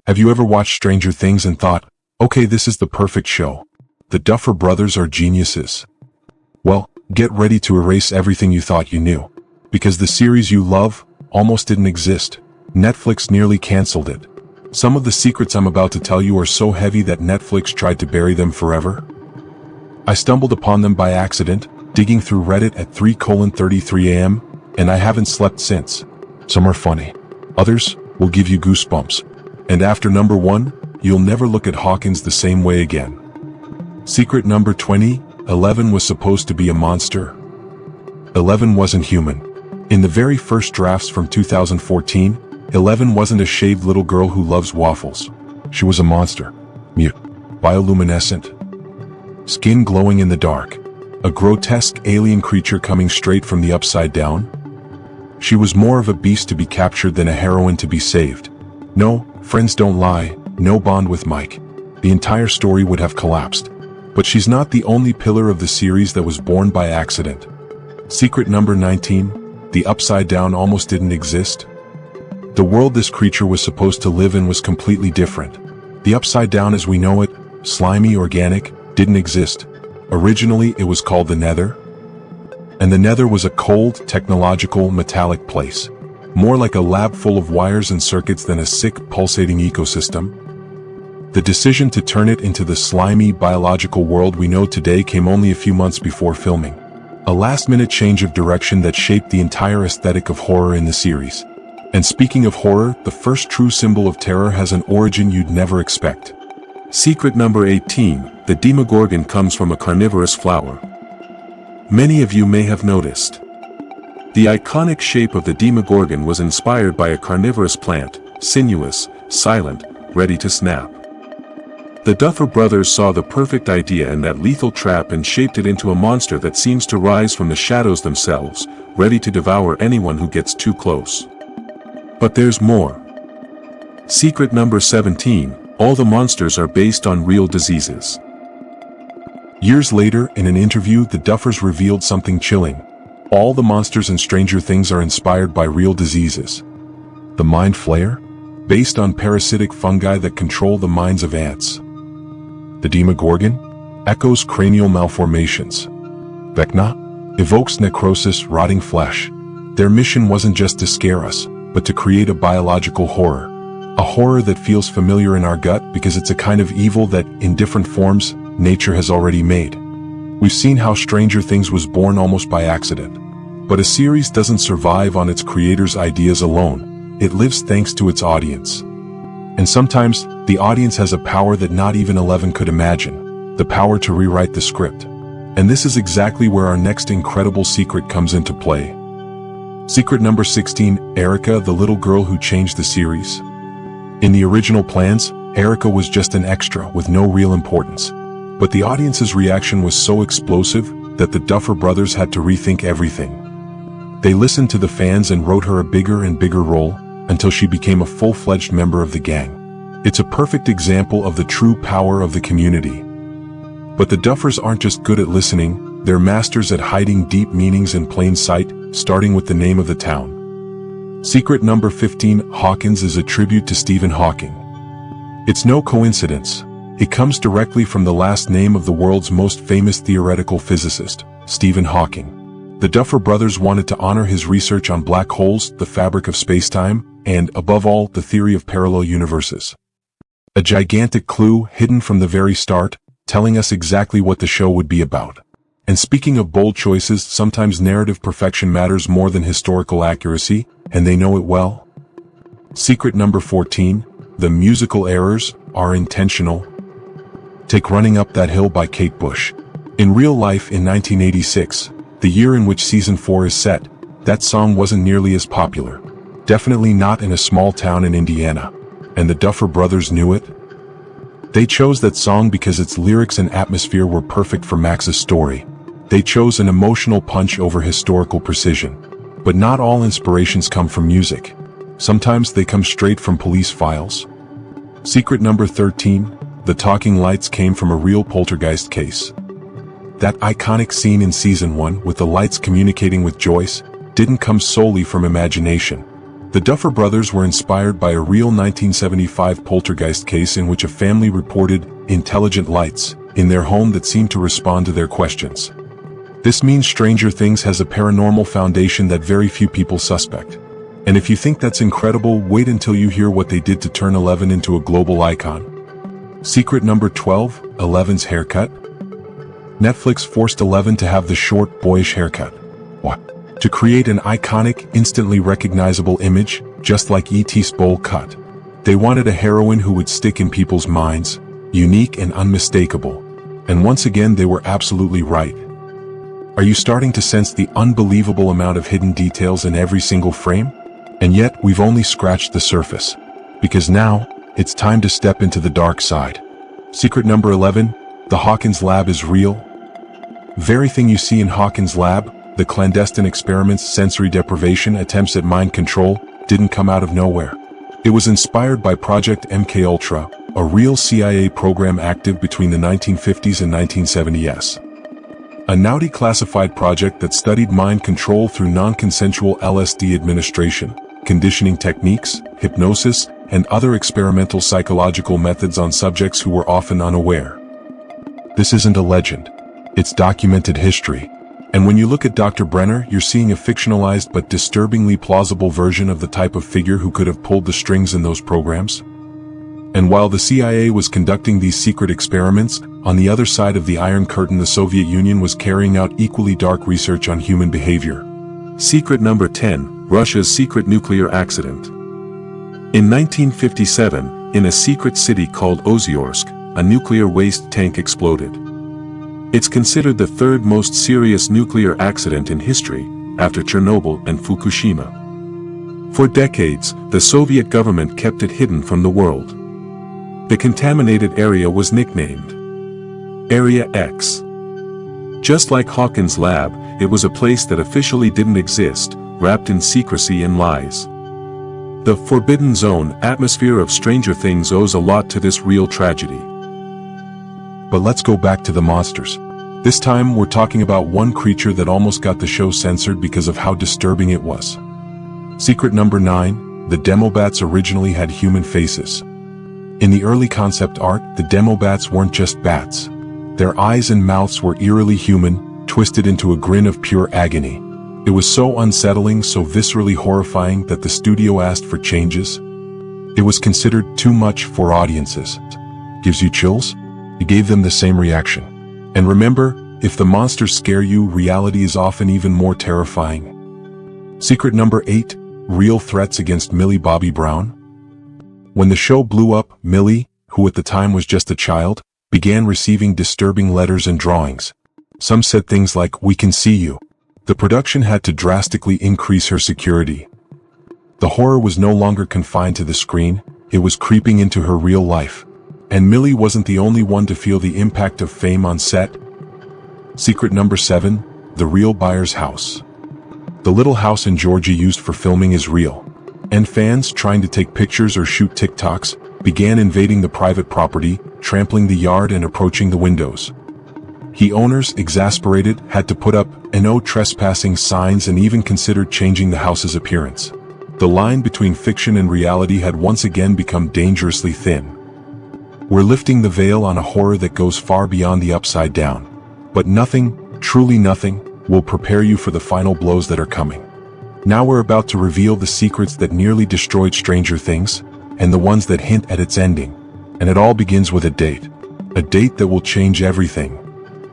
Have you ever watched Stranger Things and thought, okay, this is the perfect show? The Duffer Brothers are geniuses. Well, get ready to erase everything you thought you knew. Because the series you love almost didn't exist. Netflix nearly canceled it. Some of the secrets I'm about to tell you are so heavy that Netflix tried to bury them forever. I stumbled upon them by accident, digging through Reddit at 3:33 a.m., and I haven't slept since. Some are funny. Others will give you goosebumps. And after number 1, you'll never look at Hawkins the same way again. Secret number 20, 11 was supposed to be a monster. 11 wasn't human. In the very first drafts from 2014, 11 wasn't a shaved little girl who loves waffles. She was a monster. Mute. Bioluminescent. Skin glowing in the dark. A grotesque alien creature coming straight from the upside down. She was more of a beast to be captured than a heroine to be saved. No, friends don't lie, no bond with Mike. The entire story would have collapsed. But she's not the only pillar of the series that was born by accident. Secret number 19, the Upside Down almost didn't exist. The world this creature was supposed to live in was completely different. The Upside Down as we know it, slimy, organic, didn't exist. Originally it was called the Nether. And the Nether was a cold, technological, metallic place. More like a lab full of wires and circuits than a sick, pulsating ecosystem. The decision to turn it into the slimy, biological world we know today came only a few months before filming. A last-minute change of direction that shaped the entire aesthetic of horror in the series. And speaking of horror, the first true symbol of terror has an origin you'd never expect. Secret number 18, the Demogorgon comes from a carnivorous flower. Many of you may have noticed. The iconic shape of the Demogorgon was inspired by a carnivorous plant, sinuous, silent, ready to snap. The Duffer Brothers saw the perfect idea in that lethal trap and shaped it into a monster that seems to rise from the shadows themselves, ready to devour anyone who gets too close. But there's more. Secret number 17, all the monsters are based on real diseases. Years later, in an interview, the Duffers revealed something chilling. All the monsters in Stranger Things are inspired by real diseases. The Mind Flayer? Based on parasitic fungi that control the minds of ants. The Demogorgon? Echoes cranial malformations. Vecna? Evokes necrosis, rotting flesh. Their mission wasn't just to scare us, but to create a biological horror. A horror that feels familiar in our gut because it's a kind of evil that, in different forms, nature has already made. We've seen how Stranger Things was born almost by accident. But a series doesn't survive on its creator's ideas alone. It lives thanks to its audience. And sometimes, the audience has a power that not even 11 could imagine. The power to rewrite the script. And this is exactly where our next incredible secret comes into play. Secret number 16, Erica, the little girl who changed the series. In the original plans, Erica was just an extra with no real importance. But the audience's reaction was so explosive that the Duffer Brothers had to rethink everything. They listened to the fans and wrote her a bigger and bigger role, until she became a full-fledged member of the gang. It's a perfect example of the true power of the community. But the Duffers aren't just good at listening, they're masters at hiding deep meanings in plain sight, starting with the name of the town. Secret number 15, Hawkins is a tribute to Stephen Hawking. It's no coincidence. It comes directly from the last name of the world's most famous theoretical physicist, Stephen Hawking. The Duffer Brothers wanted to honor his research on black holes, the fabric of space-time, and, above all, the theory of parallel universes. A gigantic clue hidden from the very start, telling us exactly what the show would be about. And speaking of bold choices, sometimes narrative perfection matters more than historical accuracy, and they know it well. Secret number 14, the musical errors are intentional. Take Running Up That Hill by Kate Bush. In real life in 1986, the year in which season 4 is set, that song wasn't nearly as popular. Definitely not in a small town in Indiana. And the Duffer Brothers knew it. They chose that song because its lyrics and atmosphere were perfect for Max's story. They chose an emotional punch over historical precision. But not all inspirations come from music. Sometimes they come straight from police files. Secret number 13, the talking lights came from a real poltergeist case. That iconic scene in season 1 with the lights communicating with Joyce didn't come solely from imagination. The Duffer Brothers were inspired by a real 1975 poltergeist case in which a family reported intelligent lights in their home that seemed to respond to their questions. This means Stranger Things has a paranormal foundation that very few people suspect. And if you think that's incredible, wait until you hear what they did to turn Eleven into a global icon. Secret number 12, Eleven's haircut. Netflix forced Eleven to have the short, boyish haircut. What? To create an iconic, instantly recognizable image, just like E.T.'s bowl cut. They wanted a heroine who would stick in people's minds, unique and unmistakable. And once again they were absolutely right. Are you starting to sense the unbelievable amount of hidden details in every single frame? And yet, we've only scratched the surface. Because now, it's time to step into the dark side. Secret number 11, the Hawkins lab is real. Everything you see in Hawkins' lab, the clandestine experiments, sensory deprivation, attempts at mind control, didn't come out of nowhere. It was inspired by Project MKUltra, a real CIA program active between the 1950s and 1970s. A now declassified project that studied mind control through non-consensual LSD administration, conditioning techniques, hypnosis, and other experimental psychological methods on subjects who were often unaware. This isn't a legend. It's documented history. And when you look at Dr. Brenner, you're seeing a fictionalized but disturbingly plausible version of the type of figure who could have pulled the strings in those programs. And while the CIA was conducting these secret experiments, on the other side of the Iron Curtain the Soviet Union was carrying out equally dark research on human behavior. Secret number 10, Russia's secret nuclear accident. In 1957, in a secret city called Ozyorsk, a nuclear waste tank exploded. It's considered the third most serious nuclear accident in history, after Chernobyl and Fukushima. For decades, the Soviet government kept it hidden from the world. The contaminated area was nicknamed Area X. Just like Hawkins' lab, it was a place that officially didn't exist, wrapped in secrecy and lies. The Forbidden Zone atmosphere of Stranger Things owes a lot to this real tragedy. But let's go back to the monsters. This time we're talking about one creature that almost got the show censored because of how disturbing it was. Secret number 9, the Demobats originally had human faces. In the early concept art, the Demobats weren't just bats. Their eyes and mouths were eerily human, twisted into a grin of pure agony. It was so unsettling, so viscerally horrifying that the studio asked for changes. It was considered too much for audiences. Gives you chills? It gave them the same reaction. And remember, if the monsters scare you, reality is often even more terrifying. Secret number 8, real threats against Millie Bobby Brown. When the show blew up, Millie, who at the time was just a child, began receiving disturbing letters and drawings. Some said things like, "We can see you." The production had to drastically increase her security. The horror was no longer confined to the screen, it was creeping into her real life. And Millie wasn't the only one to feel the impact of fame on set. Secret number 7, the real Byers house. The little house in Georgia used for filming is real. And fans trying to take pictures or shoot TikToks began invading the private property, trampling the yard and approaching the windows. Owners, exasperated, had to put up "No trespassing" signs and even considered changing the house's appearance. The line between fiction and reality had once again become dangerously thin. We're lifting the veil on a horror that goes far beyond the Upside Down. But nothing, truly nothing, will prepare you for the final blows that are coming. Now we're about to reveal the secrets that nearly destroyed Stranger Things, and the ones that hint at its ending. And it all begins with a date. A date that will change everything.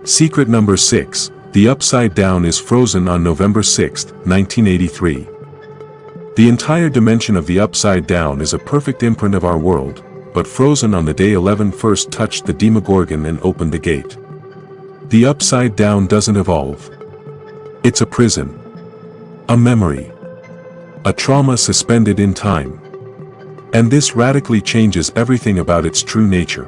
Secret number 6, the Upside Down is frozen on November 6, 1983. The entire dimension of the Upside Down is a perfect imprint of our world, but frozen on the day 11 first touched the Demogorgon and opened the gate. The Upside Down doesn't evolve. It's a prison. A memory. A trauma suspended in time. And this radically changes everything about its true nature.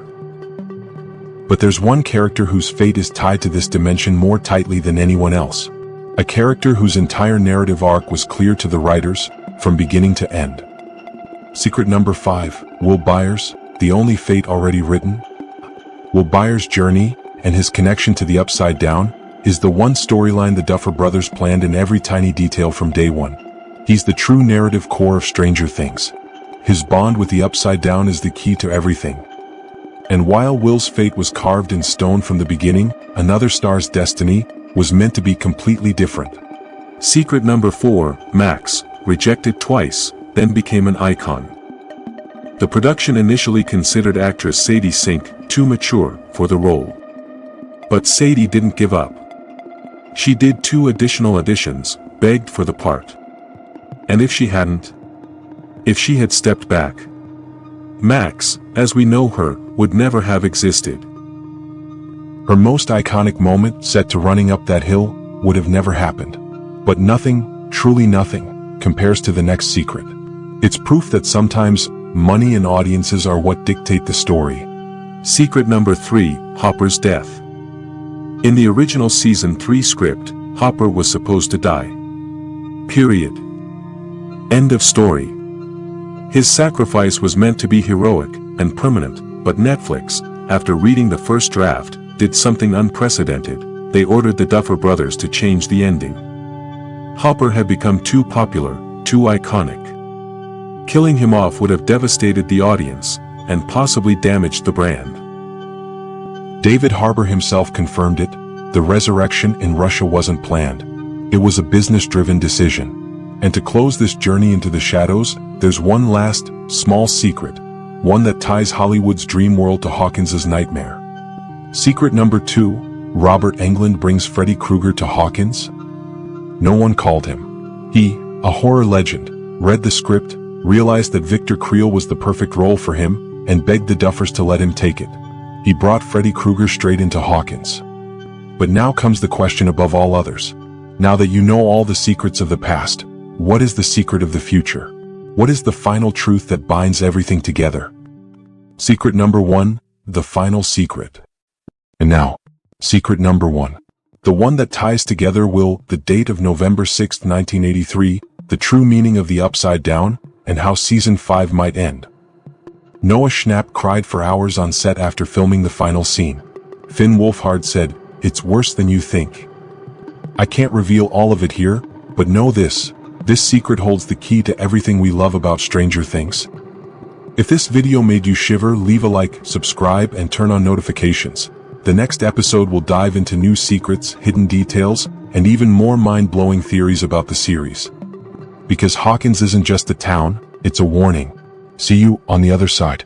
But there's one character whose fate is tied to this dimension more tightly than anyone else. A character whose entire narrative arc was clear to the writers, from beginning to end. Secret number 5, Will Byers, the only fate already written? Will Byers' journey, and his connection to the Upside Down, is the one storyline the Duffer Brothers planned in every tiny detail from day one. He's the true narrative core of Stranger Things. His bond with the Upside Down is the key to everything. And while Will's fate was carved in stone from the beginning, another star's destiny was meant to be completely different. Secret number 4, Max, rejected twice, then became an icon. The production initially considered actress Sadie Sink too mature for the role. But Sadie didn't give up. She did 2 additional auditions, begged for the part. And if she hadn't, if she had stepped back, Max, as we know her, would never have existed. Her most iconic moment, set to running up that hill, would have never happened. But nothing, truly nothing, compares to the next secret. It's proof that sometimes money and audiences are what dictate the story. Secret number 3, Hopper's death. In the original season 3 script, Hopper was supposed to die. Period. End of story. His sacrifice was meant to be heroic and permanent, but Netflix, after reading the first draft, did something unprecedented. They ordered the Duffer Brothers to change the ending. Hopper had become too popular, too iconic. Killing him off would have devastated the audience, and possibly damaged the brand. David Harbour himself confirmed it. The resurrection in Russia wasn't planned. It was a business-driven decision. And to close this journey into the shadows, there's one last, small secret. One that ties Hollywood's dream world to Hawkins's nightmare. Secret number 2, Robert Englund brings Freddy Krueger to Hawkins. No one called him. He, a horror legend, read the script, realized that Victor Creel was the perfect role for him, and begged the Duffers to let him take it. He brought Freddy Krueger straight into Hawkins. But now comes the question above all others. Now that you know all the secrets of the past, what is the secret of the future? What is the final truth that binds everything together? Secret number 1, the final secret. And now, secret number 1. The one that ties together Will, the date of November 6, 1983, the true meaning of the Upside Down, and how season 5 might end. Noah Schnapp cried for hours on set after filming the final scene. Finn Wolfhard said, "It's worse than you think." I can't reveal all of it here, but know this secret holds the key to everything we love about Stranger Things. If this video made you shiver, leave a like, subscribe, and turn on notifications. The next episode will dive into new secrets, hidden details, and even more mind-blowing theories about the series. Because Hawkins isn't just a town, it's a warning. See you on the other side.